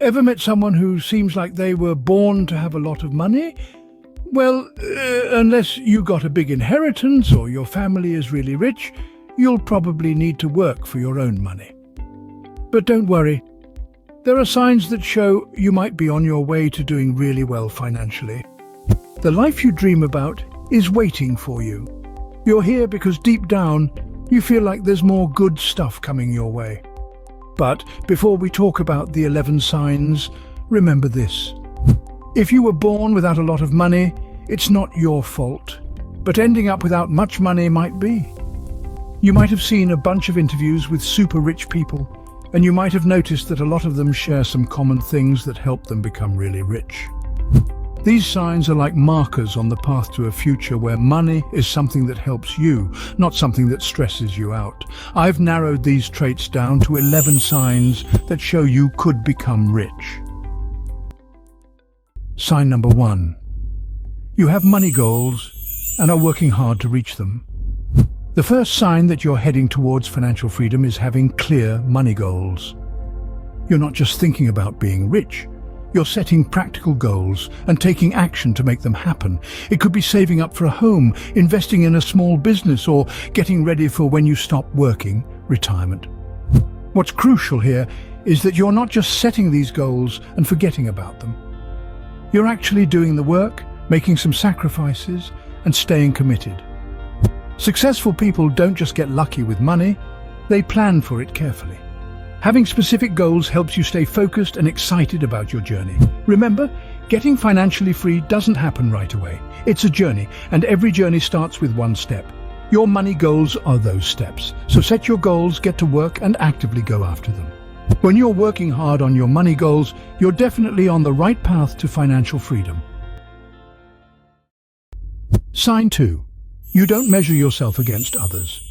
Ever met someone who seems like they were born to have a lot of money? Well, unless you got a big inheritance or your family is really rich, you'll probably need to work for your own money. But don't worry. There are signs that show you might be on your way to doing really well financially. The life you dream about is waiting for you. You're here because deep down, you feel like there's more good stuff coming your way. But before we talk about the 11 signs, remember this. If you were born without a lot of money, it's not your fault. But ending up without much money might be. You might have seen a bunch of interviews with super rich people, and you might have noticed that a lot of them share some common things that help them become really rich. These signs are like markers on the path to a future where money is something that helps you, not something that stresses you out. I've narrowed these traits down to 11 signs that show you could become rich. Sign number 1. You have money goals and are working hard to reach them. The first sign that you're heading towards financial freedom is having clear money goals. You're not just thinking about being rich. You're setting practical goals and taking action to make them happen. It could be saving up for a home, investing in a small business, or getting ready for when you stop working, retirement. What's crucial here is that you're not just setting these goals and forgetting about them. You're actually doing the work, making some sacrifices, and staying committed. Successful people don't just get lucky with money, they plan for it carefully. Having specific goals helps you stay focused and excited about your journey. Remember, getting financially free doesn't happen right away. It's a journey, and every journey starts with one step. Your money goals are those steps. So set your goals, get to work, and actively go after them. When you're working hard on your money goals, you're definitely on the right path to financial freedom. Sign 2. You don't measure yourself against others.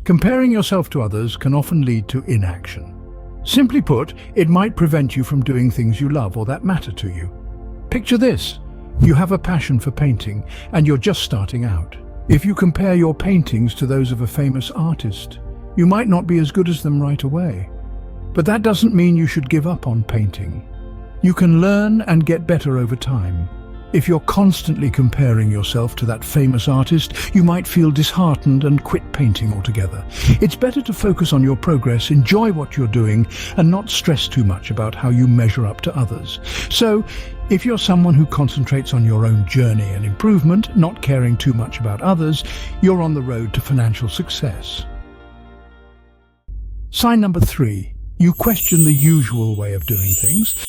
Comparing yourself to others can often lead to inaction. Simply put, it might prevent you from doing things you love or that matter to you. Picture this. You have a passion for painting, and you're just starting out. If you compare your paintings to those of a famous artist, you might not be as good as them right away. But that doesn't mean you should give up on painting. You can learn and get better over time. If you're constantly comparing yourself to that famous artist, you might feel disheartened and quit painting altogether. It's better to focus on your progress, enjoy what you're doing, and not stress too much about how you measure up to others. So, if you're someone who concentrates on your own journey and improvement, not caring too much about others, you're on the road to financial success. Sign number 3. You question the usual way of doing things.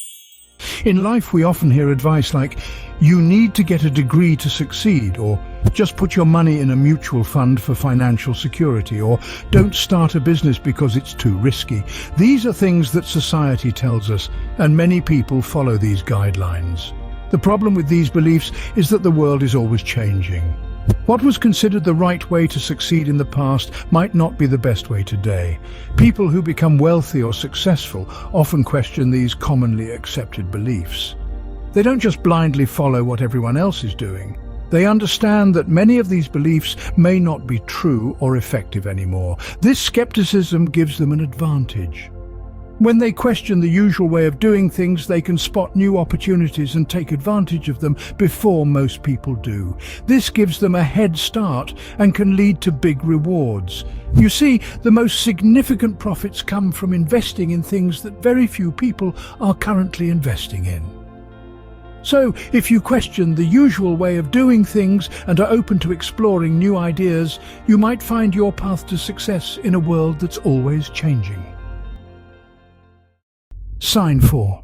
In life, we often hear advice like, you need to get a degree to succeed, or just put your money in a mutual fund for financial security, or don't start a business because it's too risky. These are things that society tells us, and many people follow these guidelines. The problem with these beliefs is that the world is always changing. What was considered the right way to succeed in the past might not be the best way today. People who become wealthy or successful often question these commonly accepted beliefs. They don't just blindly follow what everyone else is doing. They understand that many of these beliefs may not be true or effective anymore. This skepticism gives them an advantage. When they question the usual way of doing things, they can spot new opportunities and take advantage of them before most people do. This gives them a head start and can lead to big rewards. You see, the most significant profits come from investing in things that very few people are currently investing in. So, if you question the usual way of doing things and are open to exploring new ideas, you might find your path to success in a world that's always changing. Sign 4.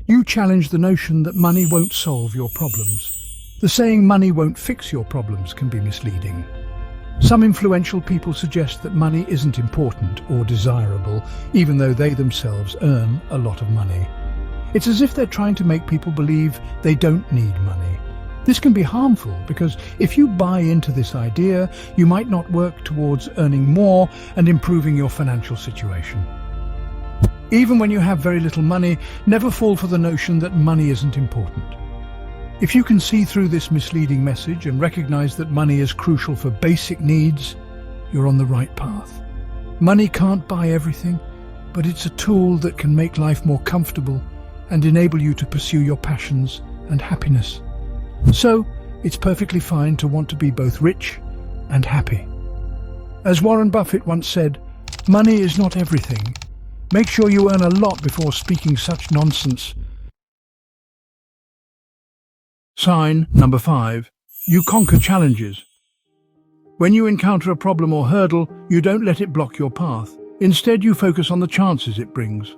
You challenge the notion that money won't solve your problems. The saying money won't fix your problems can be misleading. Some influential people suggest that money isn't important or desirable, even though they themselves earn a lot of money. It's as if they're trying to make people believe they don't need money. This can be harmful because if you buy into this idea, you might not work towards earning more and improving your financial situation. Even when you have very little money, never fall for the notion that money isn't important. If you can see through this misleading message and recognize that money is crucial for basic needs, you're on the right path. Money can't buy everything, but it's a tool that can make life more comfortable and enable you to pursue your passions and happiness. So, it's perfectly fine to want to be both rich and happy. As Warren Buffett once said, money is not everything. Make sure you earn a lot before speaking such nonsense. Sign number 5. You conquer challenges. When you encounter a problem or hurdle, you don't let it block your path. Instead, you focus on the chances it brings.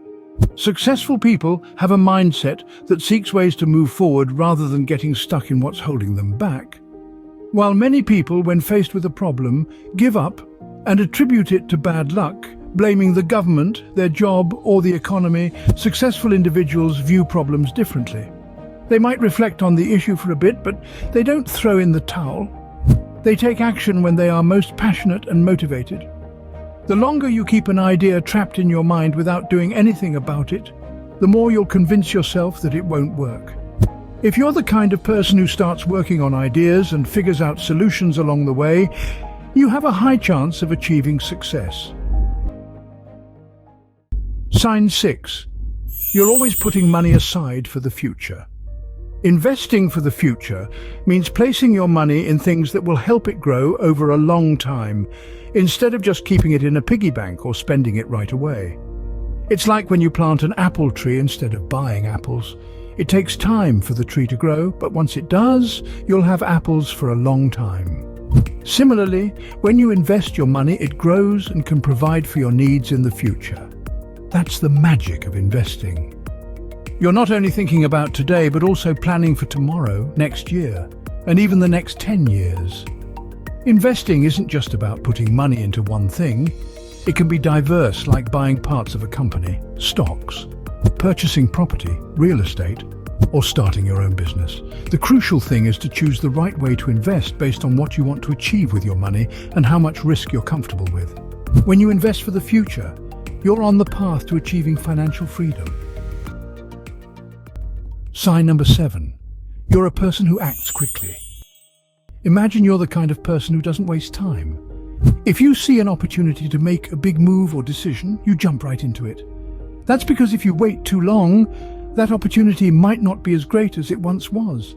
Successful people have a mindset that seeks ways to move forward rather than getting stuck in what's holding them back. While many people, when faced with a problem, give up and attribute it to bad luck, blaming the government, their job, or the economy, successful individuals view problems differently. They might reflect on the issue for a bit, but they don't throw in the towel. They take action when they are most passionate and motivated. The longer you keep an idea trapped in your mind without doing anything about it, the more you'll convince yourself that it won't work. If you're the kind of person who starts working on ideas and figures out solutions along the way, you have a high chance of achieving success. Sign 6. You're always putting money aside for the future. Investing for the future means placing your money in things that will help it grow over a long time, instead of just keeping it in a piggy bank or spending it right away. It's like when you plant an apple tree instead of buying apples. It takes time for the tree to grow, but once it does, you'll have apples for a long time. Similarly, when you invest your money, it grows and can provide for your needs in the future. That's the magic of investing. You're not only thinking about today, but also planning for tomorrow, next year, and even the next 10 years. Investing isn't just about putting money into one thing. It can be diverse, like buying parts of a company, stocks, purchasing property, real estate, or starting your own business. The crucial thing is to choose the right way to invest based on what you want to achieve with your money and how much risk you're comfortable with. When you invest for the future, you're on the path to achieving financial freedom. Sign number 7. You're a person who acts quickly. Imagine you're the kind of person who doesn't waste time. If you see an opportunity to make a big move or decision, you jump right into it. That's because if you wait too long, that opportunity might not be as great as it once was.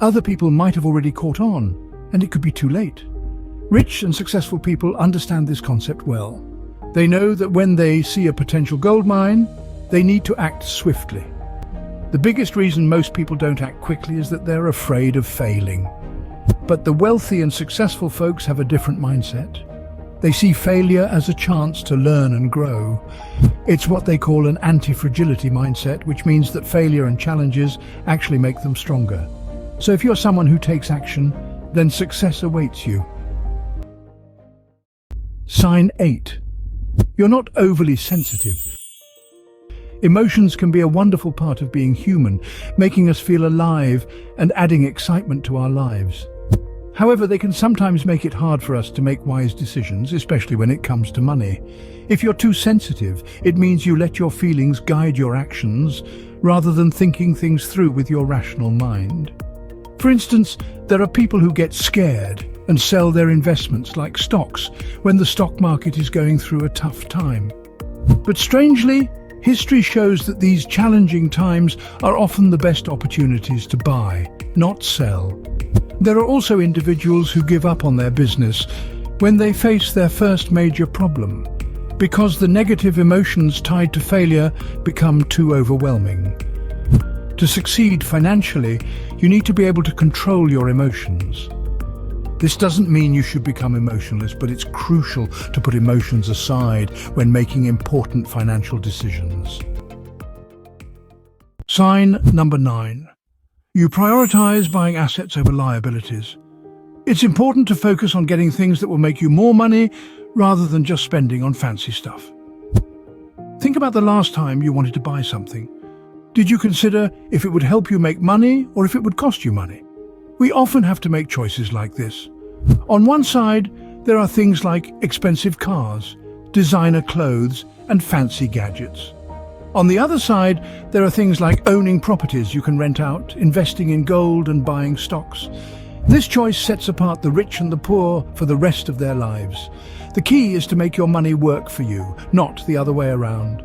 Other people might have already caught on, and it could be too late. Rich and successful people understand this concept well. They know that when they see a potential gold mine, they need to act swiftly. The biggest reason most people don't act quickly is that they're afraid of failing. But the wealthy and successful folks have a different mindset. They see failure as a chance to learn and grow. It's what they call an anti-fragility mindset, which means that failure and challenges actually make them stronger. So if you're someone who takes action, then success awaits you. Sign 8. You're not overly sensitive. Emotions can be a wonderful part of being human, making us feel alive and adding excitement to our lives. However, they can sometimes make it hard for us to make wise decisions, especially when it comes to money. If you're too sensitive, it means you let your feelings guide your actions rather than thinking things through with your rational mind. For instance, there are people who get scared and sell their investments like stocks when the stock market is going through a tough time. But strangely, history shows that these challenging times are often the best opportunities to buy, not sell. There are also individuals who give up on their business when they face their first major problem, because the negative emotions tied to failure become too overwhelming. To succeed financially, you need to be able to control your emotions. This doesn't mean you should become emotionless, but it's crucial to put emotions aside when making important financial decisions. Sign number 9. You prioritize buying assets over liabilities. It's important to focus on getting things that will make you more money rather than just spending on fancy stuff. Think about the last time you wanted to buy something. Did you consider if it would help you make money or if it would cost you money? We often have to make choices like this. On one side, there are things like expensive cars, designer clothes, and fancy gadgets. On the other side, there are things like owning properties you can rent out, investing in gold, and buying stocks. This choice sets apart the rich and the poor for the rest of their lives. The key is to make your money work for you, not the other way around.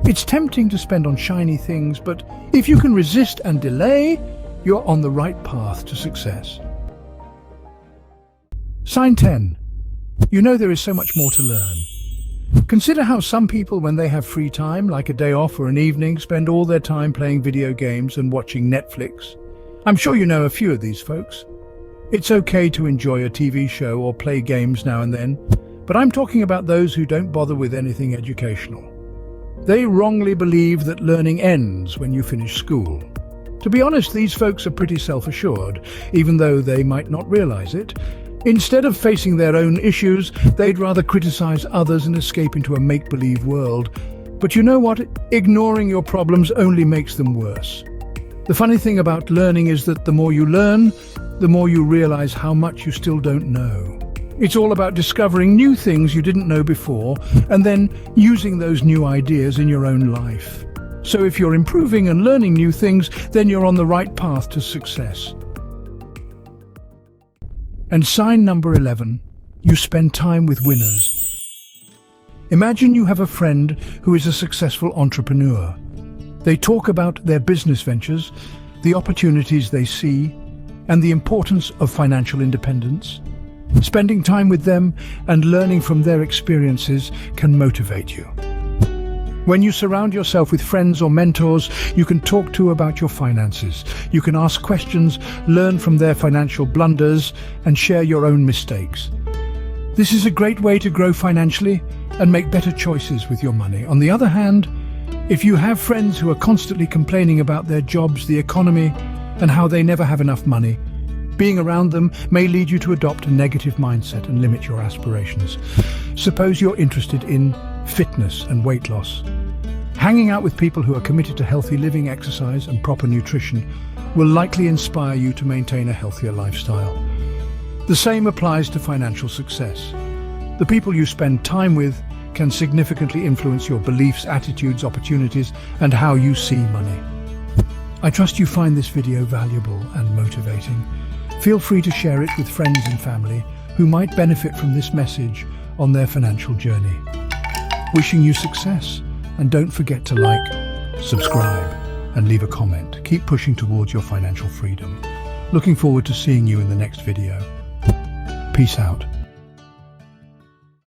It's tempting to spend on shiny things, but if you can resist and delay, you're on the right path to success. Sign 10. You know there is so much more to learn. Consider how some people, when they have free time, like a day off or an evening, spend all their time playing video games and watching Netflix. I'm sure you know a few of these folks. It's okay to enjoy a TV show or play games now and then, but I'm talking about those who don't bother with anything educational. They wrongly believe that learning ends when you finish school. To be honest, these folks are pretty self-assured, even though they might not realize it. Instead of facing their own issues, they'd rather criticize others and escape into a make-believe world. But you know what? Ignoring your problems only makes them worse. The funny thing about learning is that the more you learn, the more you realize how much you still don't know. It's all about discovering new things you didn't know before and then using those new ideas in your own life. So if you're improving and learning new things, then you're on the right path to success. And sign number 11, you spend time with winners. Imagine you have a friend who is a successful entrepreneur. They talk about their business ventures, the opportunities they see, and the importance of financial independence. Spending time with them and learning from their experiences can motivate you. When you surround yourself with friends or mentors you can talk to about your finances, you can ask questions, learn from their financial blunders, and share your own mistakes. This is a great way to grow financially and make better choices with your money. On the other hand, if you have friends who are constantly complaining about their jobs, the economy, and how they never have enough money, being around them may lead you to adopt a negative mindset and limit your aspirations. Suppose you're interested in fitness and weight loss. Hanging out with people who are committed to healthy living, exercise, and proper nutrition will likely inspire you to maintain a healthier lifestyle. The same applies to financial success. The people you spend time with can significantly influence your beliefs, attitudes, opportunities, and how you see money. I trust you find this video valuable and motivating. Feel free to share it with friends and family who might benefit from this message on their financial journey. Wishing you success, and don't forget to like, subscribe, and leave a comment. Keep pushing towards your financial freedom. Looking forward to seeing you in the next video. Peace out.